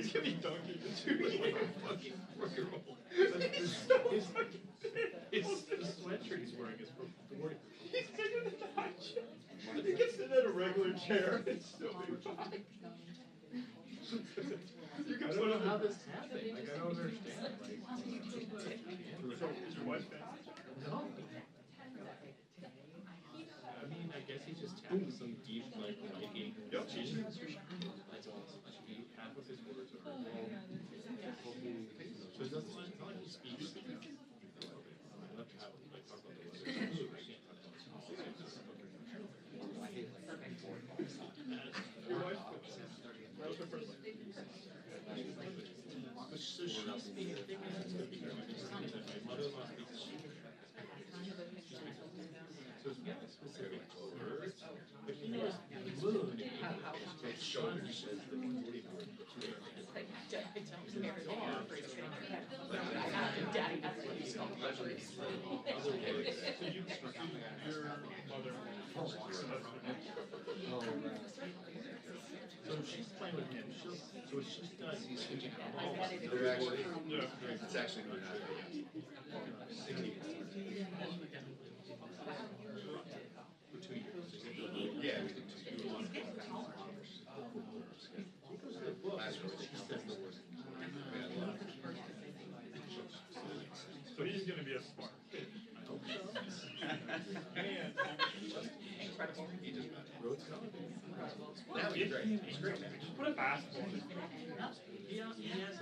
He's gonna be donkey to 2 fucking 4-year-old. The sweatshirt he's wearing is from 40. He's bigger than the high chair. He can sit in a regular chair and still be fine. I don't know how this happened. Like, I don't understand. So, is your wife bad? No. I mean, I guess he just tapped some deep, like, liking. Yep. Half of his words are so it doesn't like he speaks. I love to have, like, talk about the weather. Your wife? That was her first name. So she speaks my mother-in-law speaks so it's not specific words, but he knows the moon. His shoulder says the 40 So she's playing with him. So what she's done, he's switching her ball. It's actually going on. For 2 years. Yeah, we did 2 years. So he's going to be a smart kid. I hope so. And incredible. He just that'd be great. He's great. Put a basketball in his mouth. He has a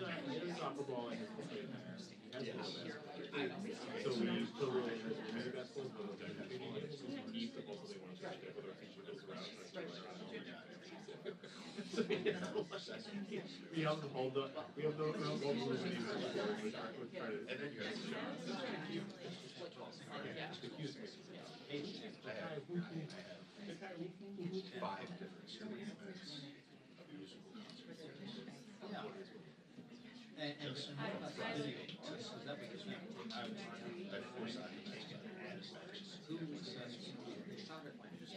soccer ball in his mouth. So we use the rule in basketball, but keep the ball so they want to switch it, whether a teacher goes around. So we have to hold the rules when he's with credit. And then you guys Excuse me. five different stories. And what about the video? Is that because who says the soccer players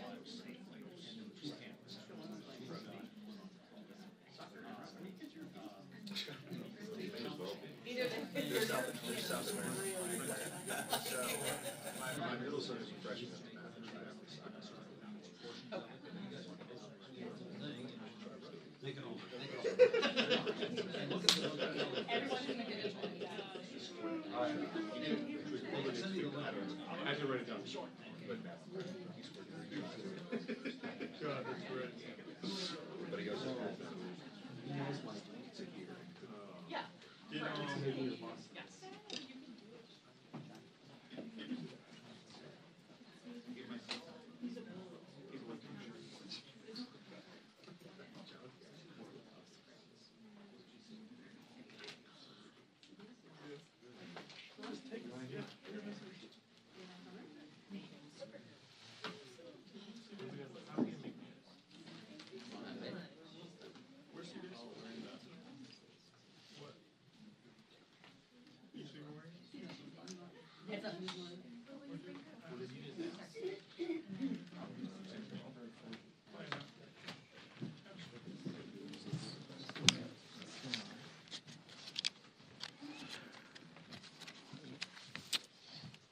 and there were 2 cameras? They're South American. So my middle son is a freshman in math and They can all. I have to write it down. God, that's great. But he goes, Yeah. You know, Yes.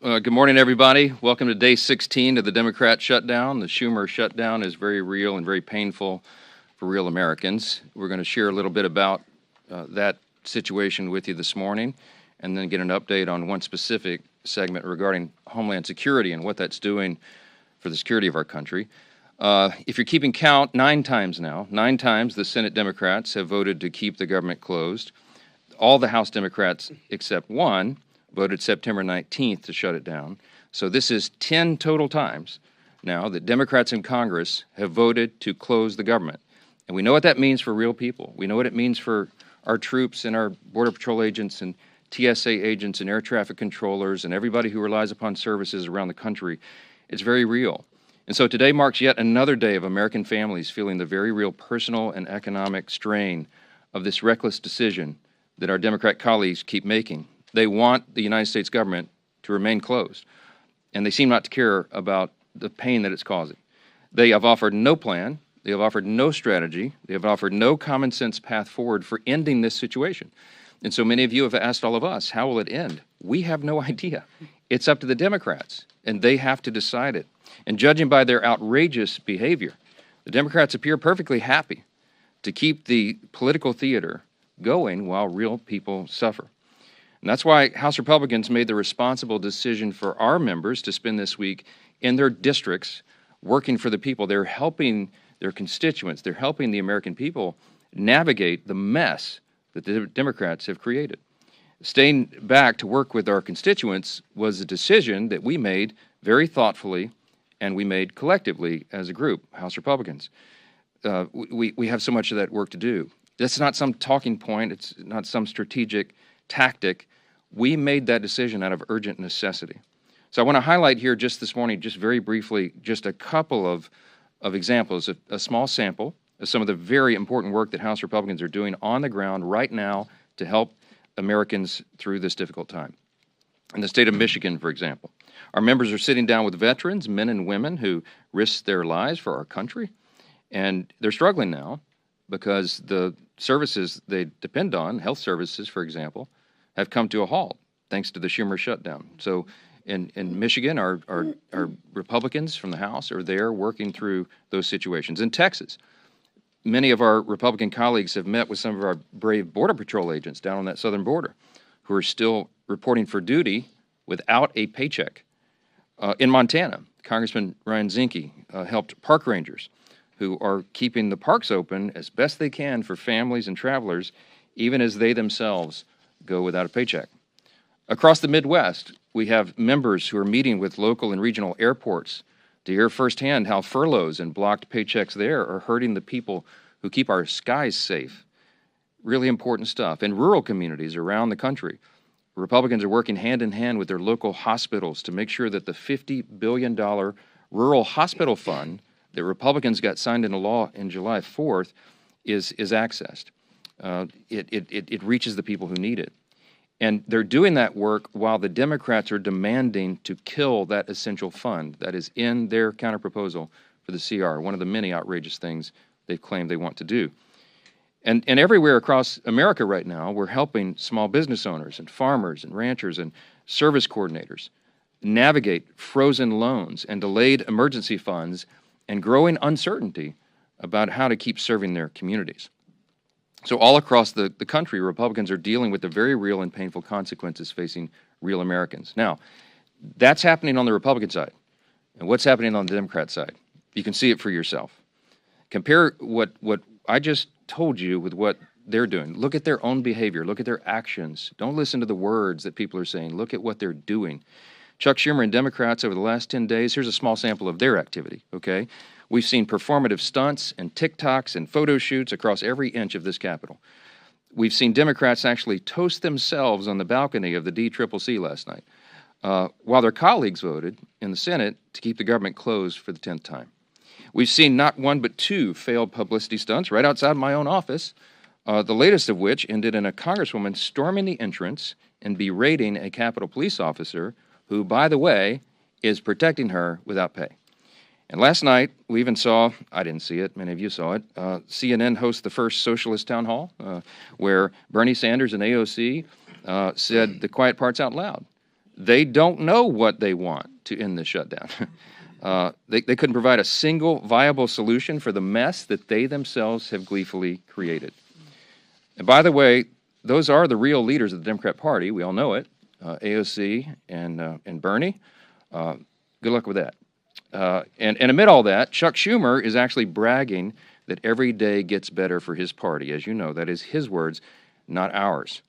Good morning, everybody. Welcome to day 16 of the Democrat shutdown. The Schumer shutdown is very real and very painful for real Americans. We're going to share a little bit about that situation with you this morning and then get an update on one specific segment regarding Homeland Security and what that's doing for the security of our country. If you're keeping count, 9 times now, 9 times the Senate Democrats have voted to keep the government closed. All the House Democrats except one voted September 19th to shut it down. So this is 10 total times now that Democrats in Congress have voted to close the government. And we know what that means for real people. We know what it means for our troops and our Border Patrol agents and TSA agents and air traffic controllers and everybody who relies upon services around the country. It's very real. And so today marks yet another day of American families feeling the very real personal and economic strain of this reckless decision that our Democrat colleagues keep making. They want the United States government to remain closed, and they seem not to care about the pain that it's causing. They have offered no plan. They have offered no strategy. They have offered no common sense path forward for ending this situation. And so many of you have asked all of us, how will it end? We have no idea. It's up to the Democrats, and they have to decide it. And judging by their outrageous behavior, the Democrats appear perfectly happy to keep the political theater going while real people suffer. And that's why House Republicans made the responsible decision for our members to spend this week in their districts working for the people. They're helping their constituents. They're helping the American people navigate the mess that the Democrats have created. Staying back to work with our constituents was a decision that we made very thoughtfully and we made collectively as a group, House Republicans. We have so much of that work to do. That's not some talking point. It's not some strategic tactic. We made that decision out of urgent necessity. So I want to highlight here just this morning, just very briefly, just a couple of examples, a small sample of some of the very important work that House Republicans are doing on the ground right now to help Americans through this difficult time. In the state of Michigan, for example, our members are sitting down with veterans, men and women who risked their lives for our country, and they're struggling now because the services they depend on, health services, for example, have come to a halt thanks to the Schumer shutdown. So in Michigan, our Republicans from the House are there working through those situations. In Texas, many of our Republican colleagues have met with some of our brave Border Patrol agents down on that southern border who are still reporting for duty without a paycheck. In Montana, Congressman Ryan Zinke helped park rangers who are keeping the parks open as best they can for families and travelers, even as they themselves go without a paycheck. Across the Midwest, we have members who are meeting with local and regional airports to hear firsthand how furloughs and blocked paychecks there are hurting the people who keep our skies safe. Really important stuff. In rural communities around the country, Republicans are working hand in hand with their local hospitals to make sure that the $50 billion rural hospital fund that Republicans got signed into law in July 4th is accessed. It reaches the people who need it. And they're doing that work while the Democrats are demanding to kill that essential fund that is in their counterproposal for the CR, one of the many outrageous things they've claimed they want to do. And everywhere across America right now, we're helping small business owners and farmers and ranchers and service coordinators navigate frozen loans and delayed emergency funds and growing uncertainty about how to keep serving their communities. So all across the country, Republicans are dealing with the very real and painful consequences facing real Americans. Now, that's happening on the Republican side. And what's happening on the Democrat side? You can see it for yourself. Compare what I just told you with what they're doing. Look at their own behavior. Look at their actions. Don't listen to the words that people are saying. Look at what they're doing. Chuck Schumer and Democrats over the last 10 days, here's a small sample of their activity, okay? We've seen performative stunts and TikToks and photo shoots across every inch of this Capitol. We've seen Democrats actually toast themselves on the balcony of the DCCC last night, while their colleagues voted in the Senate to keep the government closed for the 10th time. We've seen not one but two failed publicity stunts right outside my own office, the latest of which ended in a congresswoman storming the entrance and berating a Capitol police officer who, by the way, is protecting her without pay. And last night, we even saw, I didn't see it, many of you saw it, CNN host the first socialist town hall where Bernie Sanders and AOC said the quiet parts out loud. They don't know what they want to end the shutdown. They couldn't provide a single viable solution for the mess that they themselves have gleefully created. And by the way, those are the real leaders of the Democrat Party. We all know it, AOC and Bernie. Good luck with that. And amid all that, Chuck Schumer is actually bragging that every day gets better for his party. As you know, that is his words, not ours.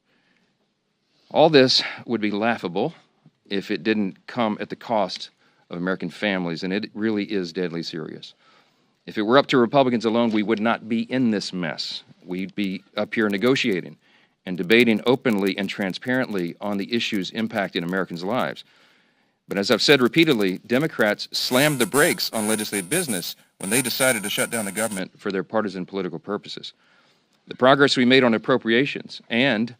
All this would be laughable if it didn't come at the cost of American families, and it really is deadly serious. If it were up to Republicans alone, we would not be in this mess. We'd be up here negotiating and debating openly and transparently on the issues impacting Americans' lives. But as I've said repeatedly, Democrats slammed the brakes on legislative business when they decided to shut down the government for their partisan political purposes. The progress we made on appropriations and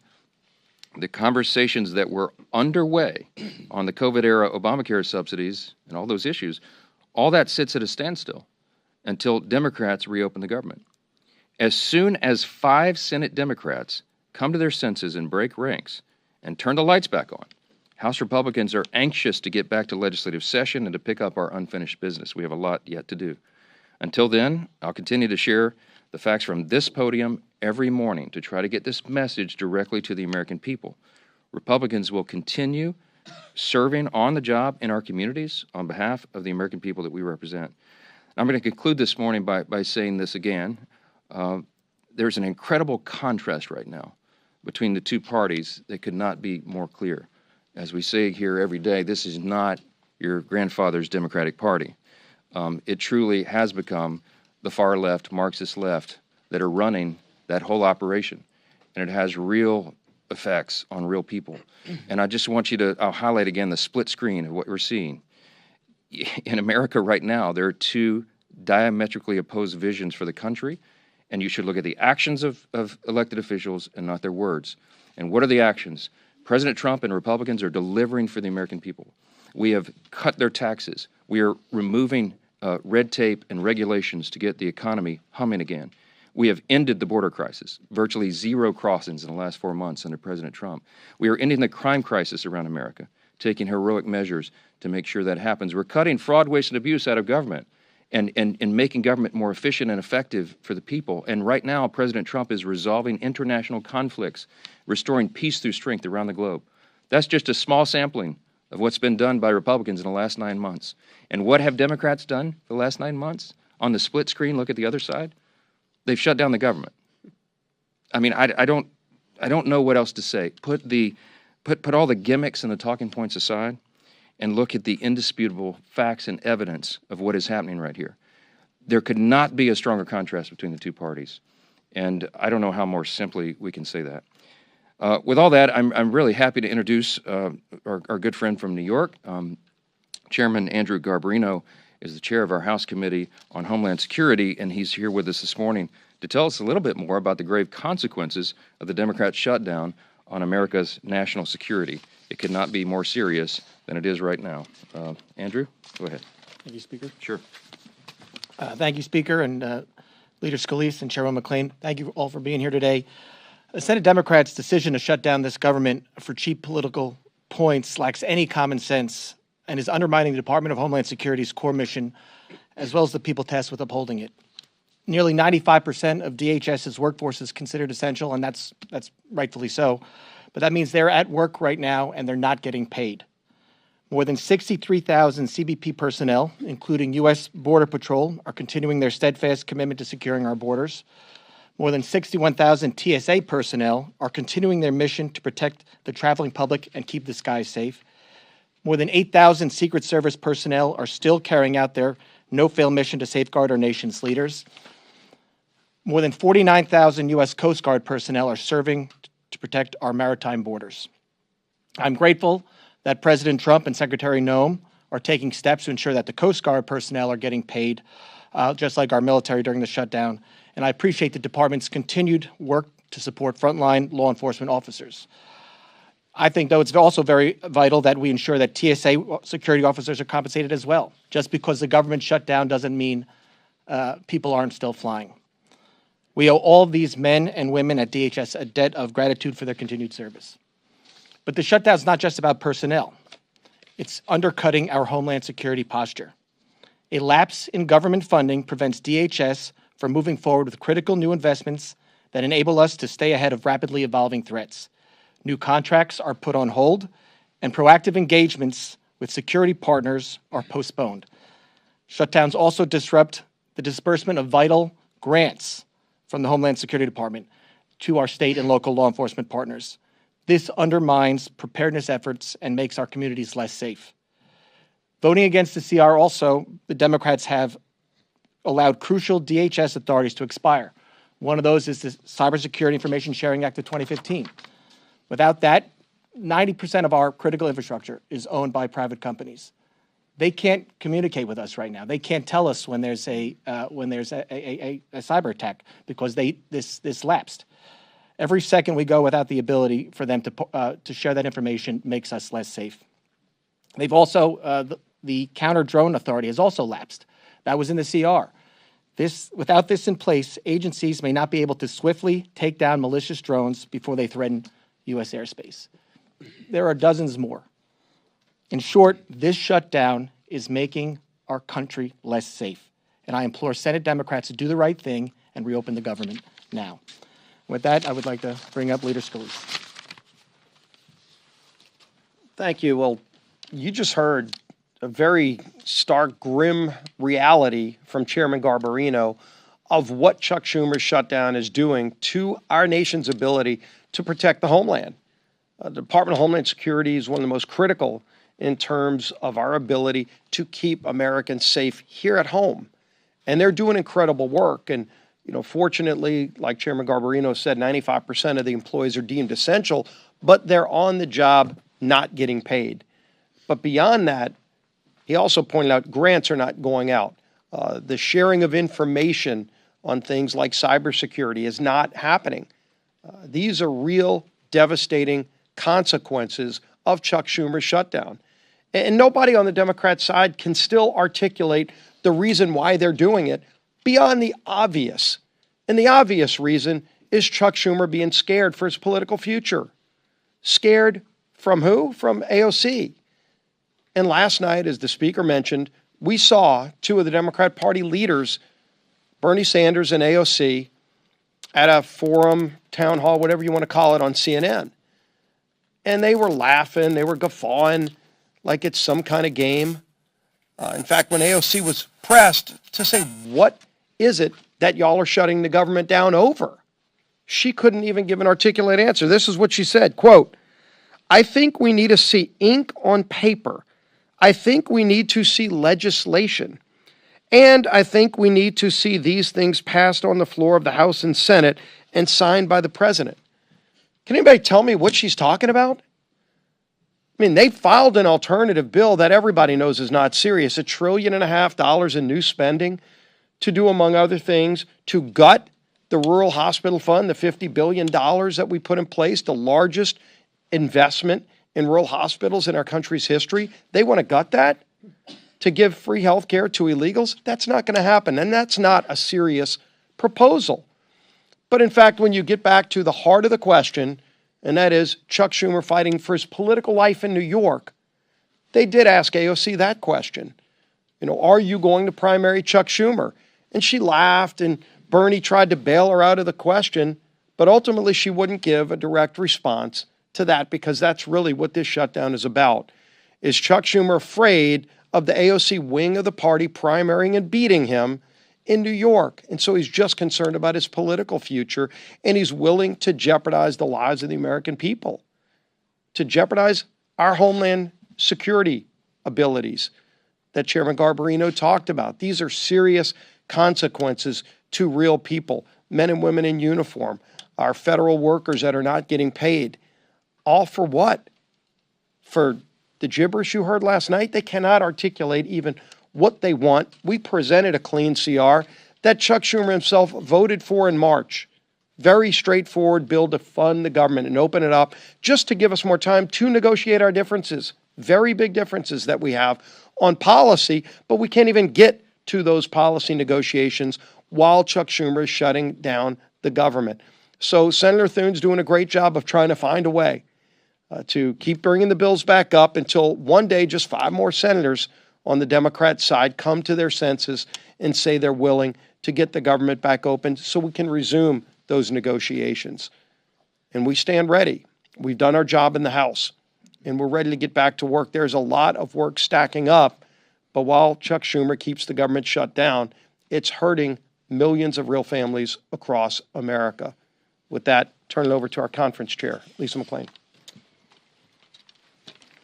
the conversations that were underway on the COVID-era Obamacare subsidies and all those issues, all that sits at a standstill until Democrats reopen the government. As soon as 5 Senate Democrats come to their senses and break ranks and turn the lights back on, House Republicans are anxious to get back to legislative session and to pick up our unfinished business. We have a lot yet to do. Until then, I'll continue to share the facts from this podium every morning to try to get this message directly to the American people. Republicans will continue serving on the job in our communities on behalf of the American people that we represent. I'm going to conclude this morning by saying this again. There's an incredible contrast right now between the two parties that could not be more clear. As we say here every day, this is not your grandfather's Democratic Party. It truly has become the far left, Marxist left, that are running that whole operation. And it has real effects on real people. And I just want you to, I'll highlight again the split screen of what we're seeing. In America right now, there are two diametrically opposed visions for the country, and you should look at the actions of elected officials and not their words. And what are the actions? President Trump and Republicans are delivering for the American people. We have cut their taxes. We are removing red tape and regulations to get the economy humming again. We have ended the border crisis, virtually 0 crossings in the last 4 months under President Trump. We are ending the crime crisis around America, taking heroic measures to make sure that happens. We're cutting fraud, waste, and abuse out of government and making government more efficient and effective for the people. And right now, President Trump is resolving international conflicts, restoring peace through strength around the globe. That's just a small sampling of what's been done by Republicans in the last 9 months. And what have Democrats done for the last 9 months? On the split screen, look at the other side. They've shut down the government. I mean, I don't know what else to say. Put all the gimmicks and the talking points aside and look at the indisputable facts and evidence of what is happening right here. There could not be a stronger contrast between the two parties. And I don't know how more simply we can say that. With all that, I'm really happy to introduce our good friend from New York. Chairman Andrew Garbarino is the chair of our House Committee on Homeland Security, and he's here with us this morning to tell us a little bit more about the grave consequences of the Democrat shutdown on America's national security. It could not be more serious than it is right now. Andrew, go ahead. Thank you, Speaker. Sure. Thank you, Speaker, and Leader Scalise and Chairman McClain. Thank you all for being here today. The Senate Democrats' decision to shut down this government for cheap political points lacks any common sense and is undermining the Department of Homeland Security's core mission, as well as the people tasked with upholding it. Nearly 95% of DHS's workforce is considered essential, and that's rightfully so. But that means they're at work right now, and they're not getting paid. More than 63,000 CBP personnel, including U.S. Border Patrol, are continuing their steadfast commitment to securing our borders. More than 61,000 TSA personnel are continuing their mission to protect the traveling public and keep the skies safe. More than 8,000 Secret Service personnel are still carrying out their no-fail mission to safeguard our nation's leaders. More than 49,000 U.S. Coast Guard personnel are serving to protect our maritime borders. I'm grateful that President Trump and Secretary Noem are taking steps to ensure that the Coast Guard personnel are getting paid, just like our military during the shutdown. And I appreciate the department's continued work to support frontline law enforcement officers. I think, though, it's also very vital that we ensure that TSA security officers are compensated as well. Just because the government shut down doesn't mean people aren't still flying. We owe all of these men and women at DHS a debt of gratitude for their continued service. But the shutdown is not just about personnel. It's undercutting our Homeland Security posture. A lapse in government funding prevents DHS from moving forward with critical new investments that enable us to stay ahead of rapidly evolving threats. New contracts are put on hold, and proactive engagements with security partners are postponed. Shutdowns also disrupt the disbursement of vital grants from the Homeland Security Department to our state and local law enforcement partners. This undermines preparedness efforts and makes our communities less safe. Voting against the CR also, the Democrats have allowed crucial DHS authorities to expire. One of those is the Cybersecurity Information Sharing Act of 2015. Without that, 90% of our critical infrastructure is owned by private companies. They can't communicate with us right now. They can't tell us when there's a cyber attack because this lapsed. Every second we go without the ability for them to share that information makes us less safe. They've also the counter drone authority has also lapsed. That was in the CR. Without this in place, agencies may not be able to swiftly take down malicious drones before they threaten U.S. airspace. There are dozens more. In short, this shutdown is making our country less safe, and I implore Senate Democrats to do the right thing and reopen the government now. With that, I would like to bring up Leader Scalise. Thank you. Well, you just heard a very stark, grim reality from Chairman Garbarino of what Chuck Schumer's shutdown is doing to our nation's ability to protect the homeland. The Department of Homeland Security is one of the most critical in terms of our ability to keep Americans safe here at home. And they're doing incredible work. And, fortunately, like Chairman Garbarino said, 95% of the employees are deemed essential, but they're on the job not getting paid. But beyond that, he also pointed out grants are not going out. The sharing of information on things like cybersecurity is not happening. These are real devastating consequences of Chuck Schumer's shutdown. And nobody on the Democrat side can still articulate the reason why they're doing it beyond the obvious. And the obvious reason is Chuck Schumer being scared for his political future. Scared from who? From AOC. And last night, as the speaker mentioned, we saw two of the Democrat Party leaders, Bernie Sanders and AOC, at a forum, town hall, whatever you want to call it, on CNN. And they were laughing, they were guffawing like it's some kind of game. In fact, when AOC was pressed to say, what is it that y'all are shutting the government down over? She couldn't even give an articulate answer. This is what she said, quote, "I think we need to see ink on paper. I think we need to see legislation. And I think we need to see these things passed on the floor of the House and Senate and signed by the president." Can anybody tell me what she's talking about? I mean, they filed an alternative bill that everybody knows is not serious, $1.5 trillion in new spending to do, among other things, to gut the rural hospital fund, the $50 billion that we put in place, the largest investment in rural hospitals in our country's history. They want to gut that to give free health care to illegals. That's not going to happen, and that's not a serious proposal. But in fact, when you get back to the heart of the question, and that is Chuck Schumer fighting for his political life in New York, they did ask AOC that question. Are you going to primary Chuck Schumer? And she laughed, and Bernie tried to bail her out of the question, but ultimately she wouldn't give a direct response to that, because that's really what this shutdown is about. Is Chuck Schumer afraid of the AOC wing of the party primarying and beating him in New York? And so he's just concerned about his political future, and he's willing to jeopardize the lives of the American people, to jeopardize our homeland security abilities that Chairman Garbarino talked about. These are serious consequences to real people, men and women in uniform, our federal workers that are not getting paid. All for what? For the gibberish you heard last night? They cannot articulate even what they want. We presented a clean CR that Chuck Schumer himself voted for in March. Very straightforward bill to fund the government and open it up just to give us more time to negotiate our differences. Very big differences that we have on policy, but we can't even get to those policy negotiations while Chuck Schumer is shutting down the government. So Senator Thune's doing a great job of trying to find a way to keep bringing the bills back up until one day just 5 more senators on the Democrat side come to their senses and say they're willing to get the government back open so we can resume those negotiations. And we stand ready. We've done our job in the House, and we're ready to get back to work. There's a lot of work stacking up, but while Chuck Schumer keeps the government shut down, it's hurting millions of real families across America. With that, turn it over to our conference chair, Lisa McClain.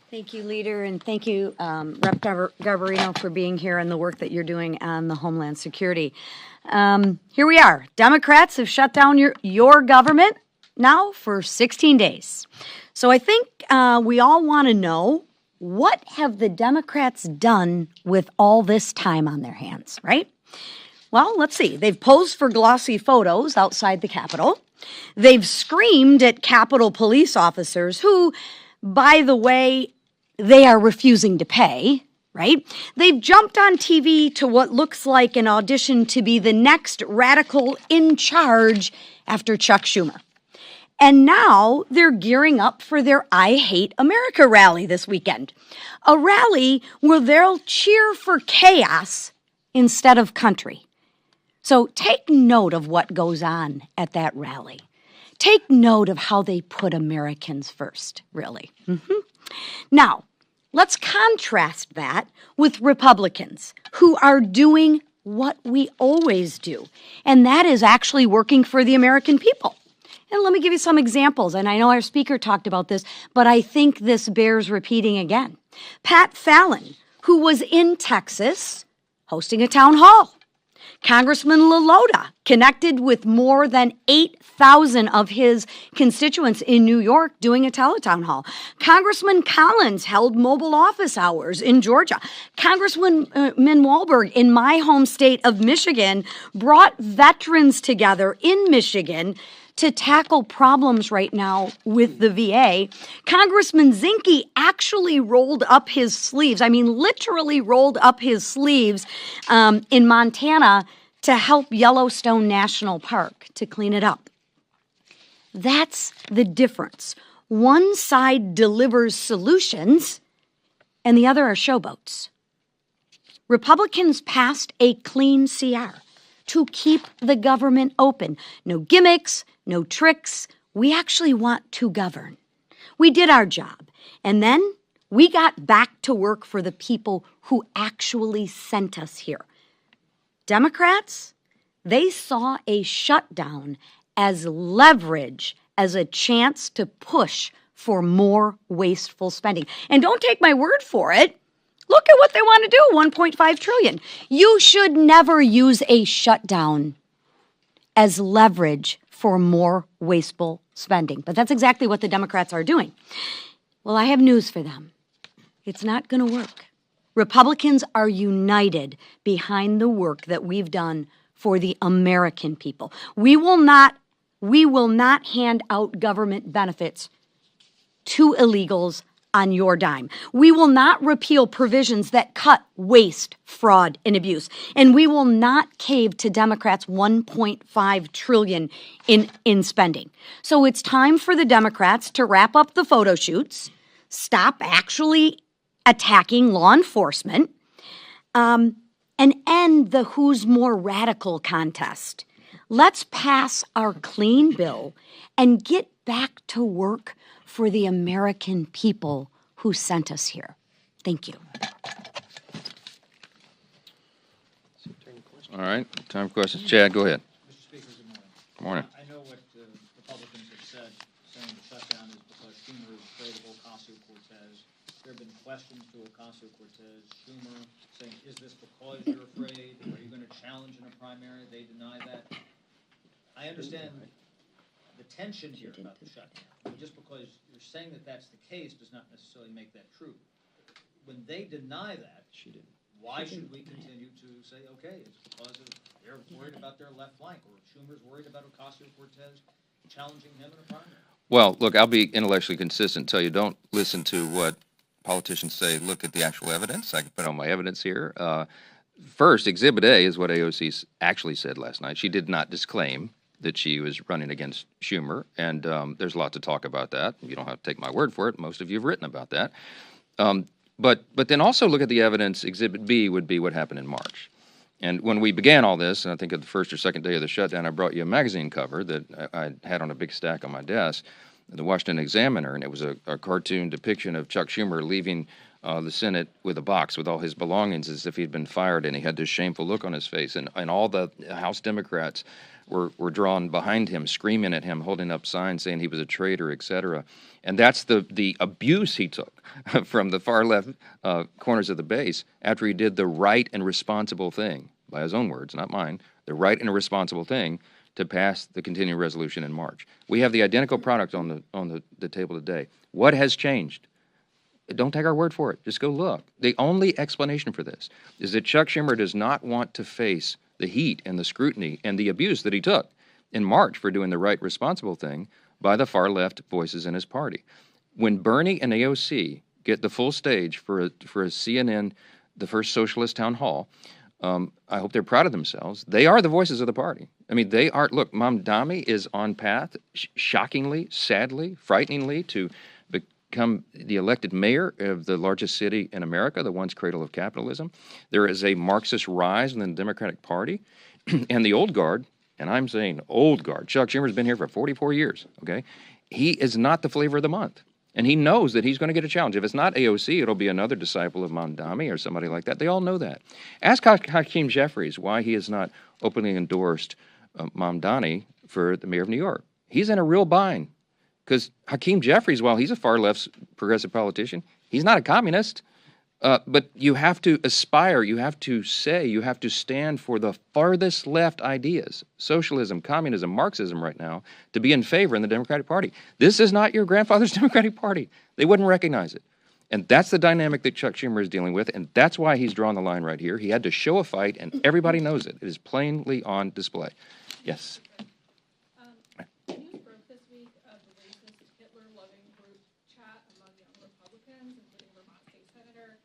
Thank you, Leader, and thank you, Rep. Garbarino, for being here and the work that you're doing on the Homeland Security. Here we are. Democrats have shut down your government now for 16 days. So I think we all want to know, what have the Democrats done with all this time on their hands, right? Well, let's see. They've posed for glossy photos outside the Capitol. They've screamed at Capitol police officers who, by the way, they are refusing to pay, right? They've jumped on TV to what looks like an audition to be the next radical in charge after Chuck Schumer. And now they're gearing up for their I Hate America rally this weekend. A rally where they'll cheer for chaos instead of country. So take note of what goes on at that rally. Take note of how they put Americans first, really. Now, let's contrast that with Republicans who are doing what we always do, and that is actually working for the American people. And let me give you some examples, and I know our speaker talked about this, but I think this bears repeating again. Pat Fallon, who was in Texas hosting a town hall. Congressman LaLota connected with more than 8,000 of his constituents in New York doing a teletown hall. Congressman Collins held mobile office hours in Georgia. Congressman Walberg in my home state of Michigan brought veterans together in Michigan to tackle problems right now with the VA. Congressman Zinke actually rolled up his sleeves, literally rolled up his sleeves in Montana to help Yellowstone National Park to clean it up. That's the difference. One side delivers solutions and the other are showboats. Republicans passed a clean CR to keep the government open. No gimmicks, no tricks. We actually want to govern. We did our job. And then we got back to work for the people who actually sent us here. Democrats, they saw a shutdown as leverage, as a chance to push for more wasteful spending. And don't take my word for it. Look at what they want to do, $1.5 trillion. You should never use a shutdown as leverage for more wasteful spending. But that's exactly what the Democrats are doing. Well, I have news for them. It's not going to work. Republicans are united behind the work that we've done for the American people. We will not hand out government benefits to illegals on your dime. We will not repeal provisions that cut waste, fraud, and abuse. And we will not cave to Democrats' $1.5 trillion in spending. So it's time for the Democrats to wrap up the photo shoots, stop actually attacking law enforcement, and end the who's more radical contest. Let's pass our clean bill and get back to work for the American people who sent us here. Thank you. All right, time for questions. Chad, go ahead. Mr. Speaker, good morning. Good morning. I know what Republicans have said, saying the shutdown is because Schumer is afraid of Ocasio-Cortez. There have been questions to Ocasio-Cortez. Schumer saying, is this because you're afraid? Are you going to challenge in a primary? They deny that. I understand the tension here about the shutdown. Just because you're saying that that's the case does not necessarily make that true. When they deny that, why should we continue to say, okay, it's because they're worried about their left flank, or Schumer's worried about Ocasio-Cortez challenging him in a primary? Well, look, I'll be intellectually consistent, tell you don't listen to what politicians say, look at the actual evidence. I can put on my evidence here. First, Exhibit A is what AOC actually said last night. She did not disclaim that she was running against Schumer, and there's a lot to talk about that. You don't have to take my word for it. Most of you have written about that. But then also look at the evidence. Exhibit B would be what happened in March. And when we began all this, and I think at the first or second day of the shutdown, I brought you a magazine cover that I had on a big stack on my desk, the Washington Examiner, and it was a cartoon depiction of Chuck Schumer leaving the Senate with a box with all his belongings as if he'd been fired, and he had this shameful look on his face, and all the House Democrats were drawn behind him, screaming at him, holding up signs saying he was a traitor, etc. And that's the abuse he took from the far left corners of the base after he did the right and responsible thing, by his own words, not mine, the right and responsible thing to pass the continuing resolution in March. We have the identical product on the table today. What has changed? Don't take our word for it. Just go look. The only explanation for this is that Chuck Schumer does not want to face the heat and the scrutiny and the abuse that he took in March for doing the right, responsible thing by the far left voices in his party. When Bernie and AOC get the full stage for a CNN the first socialist town hall. I hope they're proud of themselves. They are the voices of the party. I mean, they are. Look, Mamdani is on path, shockingly, sadly, frighteningly, to become the elected mayor of the largest city in America, the once cradle of capitalism. There is a Marxist rise in the Democratic Party, and the old guard, and I'm saying old guard. Chuck Schumer's been here for 44 years, okay? He is not the flavor of the month. And he knows that he's going to get a challenge. If it's not AOC, it'll be another disciple of Mamdani or somebody like that. They all know that. Ask Hakeem Jeffries why he has not openly endorsed Mamdani for the mayor of New York. He's in a real bind. Because Hakeem Jeffries, while he's a far-left progressive politician, he's not a communist. But you have to aspire, you have to say, you have to stand for the farthest left ideas, socialism, communism, Marxism right now, to be in favor in the Democratic Party. This is not your grandfather's Democratic Party. They wouldn't recognize it. And that's the dynamic that Chuck Schumer is dealing with, and that's why he's drawn the line right here. He had to show a fight, and everybody knows it. It is plainly on display. Yes. News broke this week of the racist Hitler-loving group chat among young Republicans, including Vermont State Senator,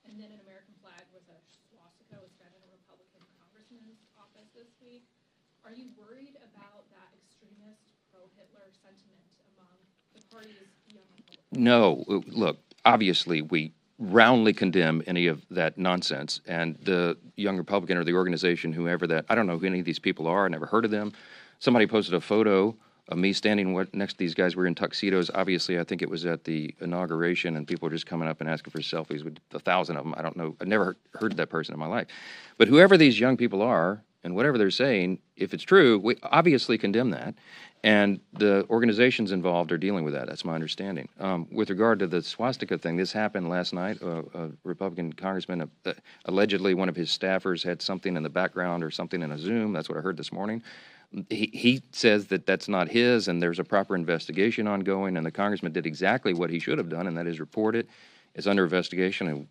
and then an American flag with a swastika was found in a Republican congressman's office this week. Are you worried about that extremist pro-Hitler sentiment among the party's young Republicans? No. Look, obviously, we roundly condemn any of that nonsense. And the Young Republican or the organization, whoever that, I don't know who any of these people are, I never heard of them. Somebody posted a photo of me standing next to these guys. We were in tuxedos. Obviously, I think it was at the inauguration, and people were just coming up and asking for selfies with 1,000 of them. I don't know. I've never heard of that person in my life. But whoever these young people are, and whatever they're saying, if it's true, we obviously condemn that. And the organizations involved are dealing with that. That's my understanding. With regard to the swastika thing, this happened last night. A Republican congressman, allegedly one of his staffers had something in the background or something in a Zoom. That's what I heard this morning. He says that that's not his, and there's a proper investigation ongoing, and the congressman did exactly what he should have done, and that is report it. It's under investigation, and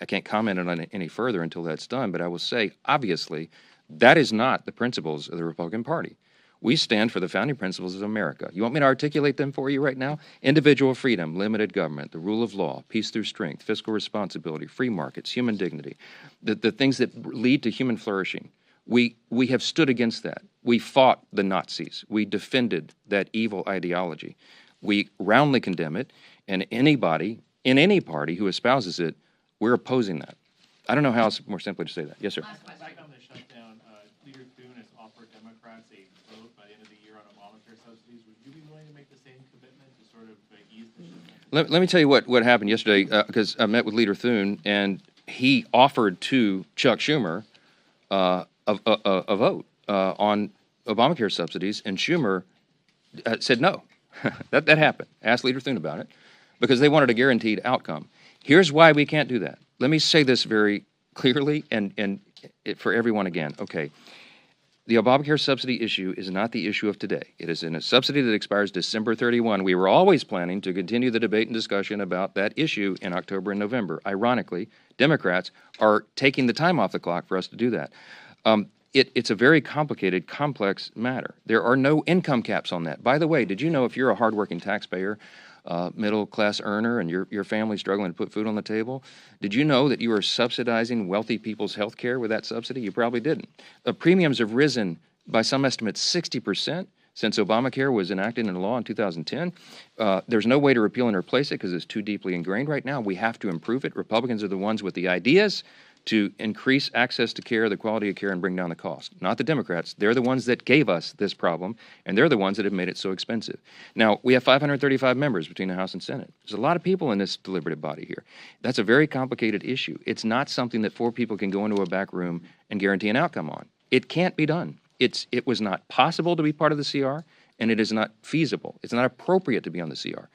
I can't comment on it any further until that's done, but I will say, obviously, that is not the principles of the Republican Party. We stand for the founding principles of America. You want me to articulate them for you right now? Individual freedom, limited government, the rule of law, peace through strength, fiscal responsibility, free markets, human dignity, the things that lead to human flourishing. We have stood against that. We fought the Nazis. We defended that evil ideology. We roundly condemn it, and anybody in any party who espouses it, we're opposing that. I don't know how else more simply to say that. Yes, sir. Back on the shutdown, Leader Thune has offered Democrats a vote by the end of the year on Obamacare subsidies. Would you be willing to make the same commitment to sort of ease the shutdown? Let me tell you what happened yesterday, because I met with Leader Thune, and he offered to Chuck Schumer a vote on Obamacare subsidies, and Schumer said no. that happened. Asked Leader Thune about it, because they wanted a guaranteed outcome. Here's why we can't do that. Let me say this very clearly and for everyone again. Okay, the Obamacare subsidy issue is not the issue of today. It is in a subsidy that expires December 31. We were always planning to continue the debate and discussion about that issue in October and November. Ironically, Democrats are taking the time off the clock for us to do that. It's a very complicated, complex matter. There are no income caps on that. By the way, did you know if you're a hardworking taxpayer, middle-class earner, and your family's struggling to put food on the table, did you know that you are subsidizing wealthy people's health care with that subsidy? You probably didn't. Premiums have risen by some estimates 60% since Obamacare was enacted into law in 2010. There's no way to repeal and replace it because it's too deeply ingrained right now. We have to improve it. Republicans are the ones with the ideas to increase access to care, the quality of care, and bring down the cost. Not the Democrats. They're the ones that gave us this problem, and they're the ones that have made it so expensive. Now, we have 535 members between the House and Senate. There's a lot of people in this deliberative body here. That's a very complicated issue. It's not something that 4 people can go into a back room and guarantee an outcome on. It can't be done. It was not possible to be part of the CR, and it is not feasible. It's not appropriate to be on the CR.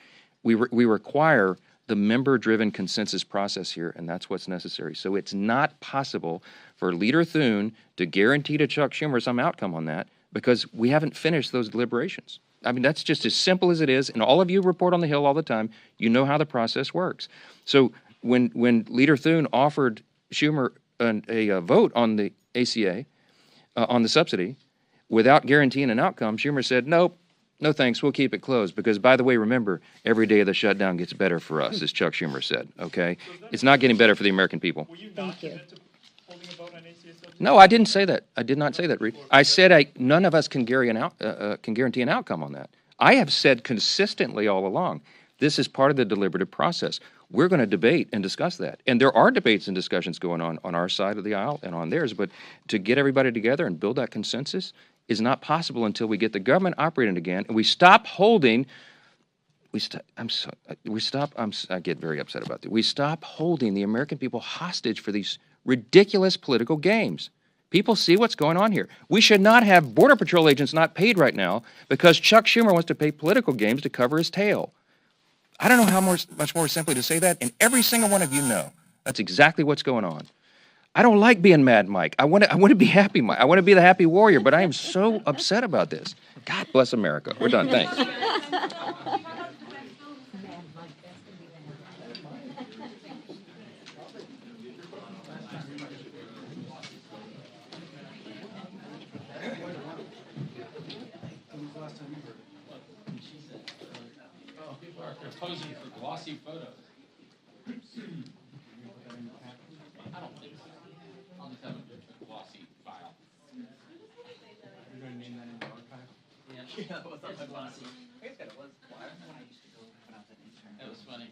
We require the member-driven consensus process here, and that's what's necessary. So it's not possible for Leader Thune to guarantee to Chuck Schumer some outcome on that because we haven't finished those deliberations. I mean, that's just as simple as it is, and all of you report on the Hill all the time. You know how the process works. So when Leader Thune offered Schumer a vote on the ACA, on the subsidy, without guaranteeing an outcome, Schumer said, nope, No thanks, we'll keep it closed, because by the way, remember, every day of the shutdown gets better for us, as Chuck Schumer said, okay? It's not getting better for the American people. Will you Thank not you. commit to holding a vote on ACSO? No, I didn't say that. I did not say that, Reed. I said none of us can guarantee an outcome on that. I have said consistently all along, this is part of the deliberative process. We're going to debate and discuss that. And there are debates and discussions going on our side of the aisle and on theirs, but to get everybody together and build that consensus is not possible until we get the government operating again and we stop holding. I get very upset about that. We stop holding the American people hostage for these ridiculous political games. People see what's going on here. We should not have Border Patrol agents not paid right now because Chuck Schumer wants to pay political games to cover his tail. I don't know how much more simply to say that, and every single one of you know that's exactly what's going on. I don't like being mad, Mike. I want to be happy, Mike. I want to be the happy warrior, but I am so upset about this. God bless America. We're done. Thanks. Posing for glossy photos. I don't think so. I'll just have a glossy file. You're going to name that in the archive? Yeah, what's up, glossy? It was funny.